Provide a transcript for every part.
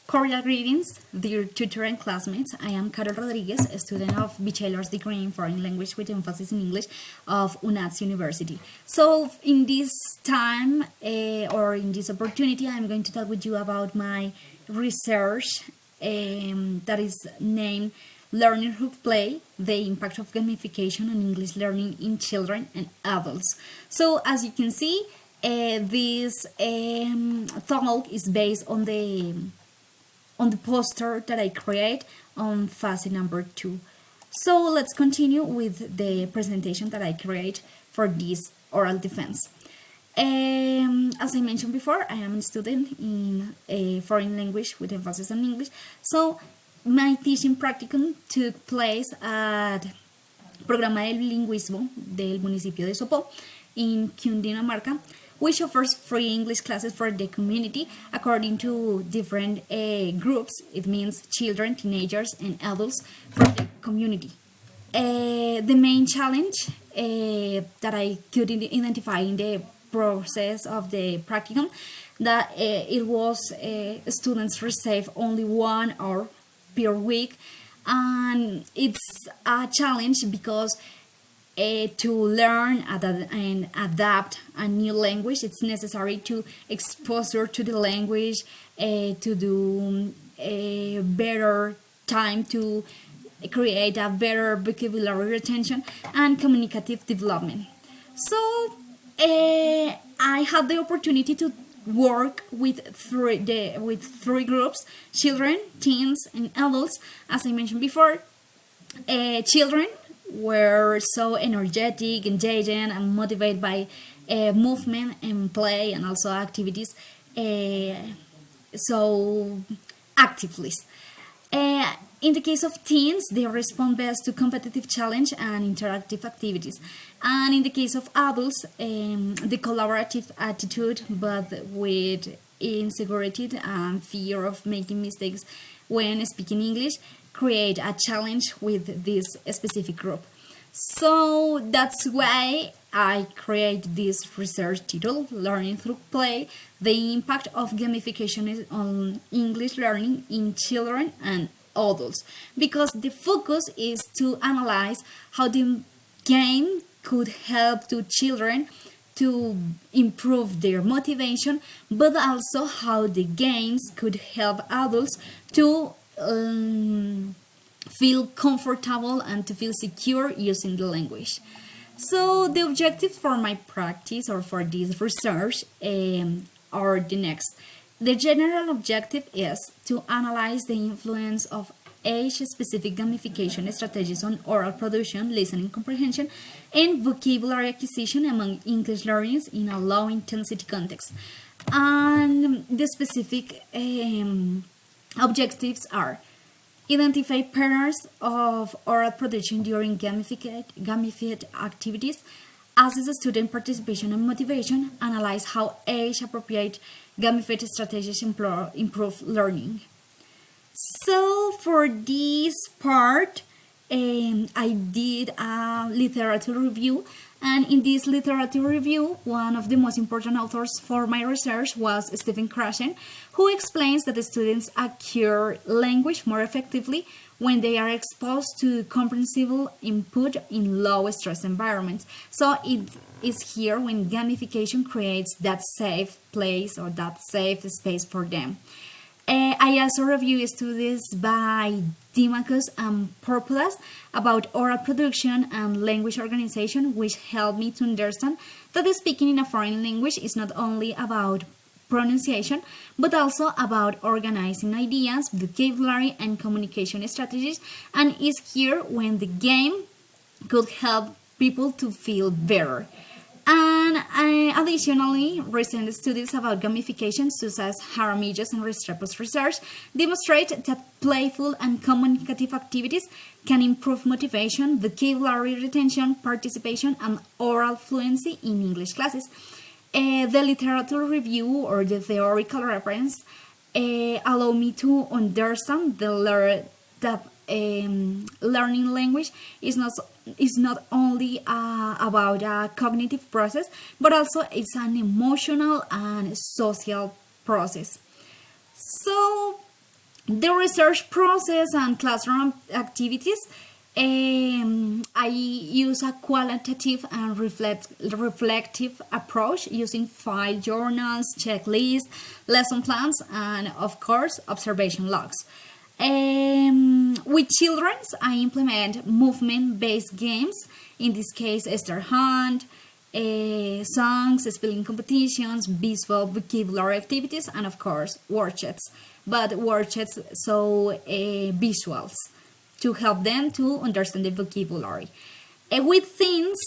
Cordial greetings, dear tutor and classmates. I am Karol Rodríguez, a student of Bachelor's degree in Foreign Language with emphasis in English of UNATS University. So in this time or in this opportunity, I'm going to talk with you about my research that is named Learning Through Play, the impact of gamification on English learning in children and adults. So as you can see, this talk is based on the poster that I create on phase number 2. So let's continue with the presentation that I create for this oral defense. As I mentioned before, I am a student in a foreign language with emphasis on English. So my teaching practicum took place at Programa de Lingüismo del municipio de Sopó in Cundinamarca, which offers free English classes for the community according to different groups. It means children, teenagers, and adults for the community. The main challenge that I could identify in the process of the practicum that it was students receive only 1 hour per week, and it's a challenge because to learn and adapt a new language, it's necessary to exposure to the language, to do a better time to create a better vocabulary retention and communicative development. So I had the opportunity to work with three groups: children, teens, and adults. As I mentioned before, children were so energetic, engaging, and motivated by movement and play, and also activities so actively. In the case of teens, they respond best to competitive challenge and interactive activities. And in the case of adults, the collaborative attitude, but with insecurity and fear of making mistakes when speaking English, create a challenge with this specific group. So that's why I create this research title, Learning Through Play, the impact of gamification on English learning in children and adults, because the focus is to analyze how the game could help to children to improve their motivation, but also how the games could help adults to feel comfortable and to feel secure using the language. So the objectives for my practice or for this research are the next. The general objective is to analyze the influence of age-specific gamification strategies on oral production, listening comprehension, and vocabulary acquisition among English learners in a low-intensity context. And the specific objectives are: identify patterns of oral production during gamified activities, assess student participation and motivation, analyze how age-appropriate gamified strategies improve learning. So for this part, I did a literature review, and in this literature review, one of the most important authors for my research was Stephen Krashen, who explains that the students acquire language more effectively when they are exposed to comprehensible input in low-stress environments. So it is here when gamification creates that safe place or that safe space for them. I also review studies by Dimacus and Porpolas about oral production and language organization, which helped me to understand that speaking in a foreign language is not only about pronunciation, but also about organizing ideas, vocabulary, and communication strategies, and is here when the game could help people to feel better. And additionally, recent studies about gamification, such as Jaramillo's and Restrepo's research, demonstrate that playful and communicative activities can improve motivation, vocabulary retention, participation, and oral fluency in English classes. The literature review or the theoretical reference allow me to understand that learning language is not only about a cognitive process, but also it's an emotional and social process. So The research process and classroom activities, I use a qualitative and reflective approach using file journals, checklists, lesson plans, and of course observation logs. With children, I implement movement-based games. In this case, Esther Hunt, songs, spelling competitions, visual vocabulary activities, and of course worksheets. But worksheets, so visuals, to help them to understand the vocabulary. With themes,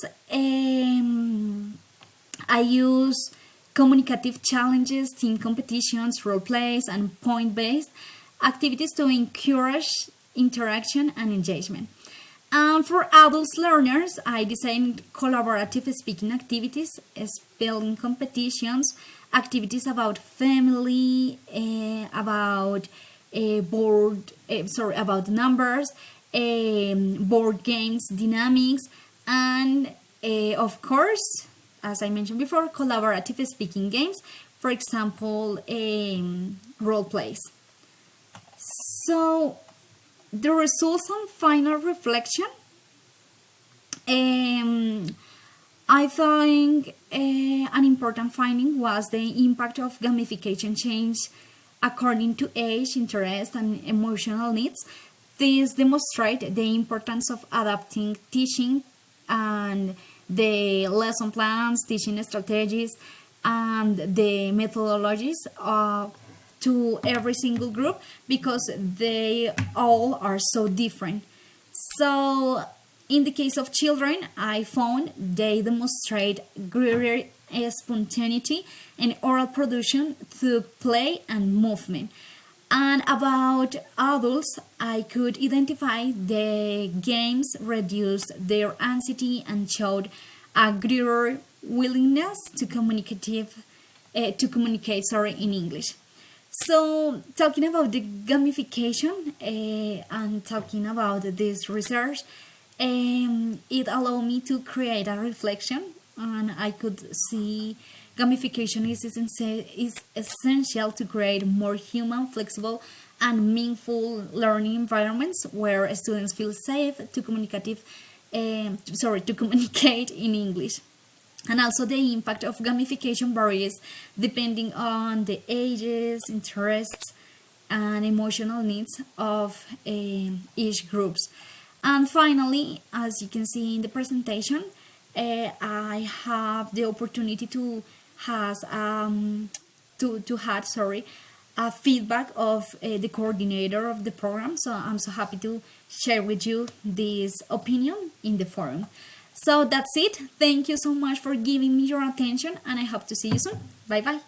I use communicative challenges, team competitions, role plays, and point-based activities to encourage interaction and engagement. For adult learners, I designed collaborative speaking activities, spelling competitions, activities about family, about about numbers, board games, dynamics, and of course, as I mentioned before, collaborative speaking games, for example, role plays. So the results and final reflection, I think an important finding was the impact of gamification change according to age, interest, and emotional needs. This demonstrates the importance of adapting teaching and the lesson plans, teaching strategies, and the methodologies to every single group, because they all are so different. So in the case of children, I found they demonstrate greater spontaneity and oral production through play and movement. And about adults, I could identify the games reduced their anxiety and showed a greater willingness to communicate in English. So, talking about the gamification and talking about this research, it allowed me to create a reflection, and I could see gamification is essential to create more human, flexible, and meaningful learning environments where students feel safe to communicate in English. And also the impact of gamification varies depending on the ages, interests, and emotional needs of each groups. And finally, as you can see in the presentation, I have the opportunity to have a feedback of the coordinator of the program. So I'm so happy to share with you this opinion in the forum. So that's it. Thank you so much for giving me your attention, and I hope to see you soon. Bye bye.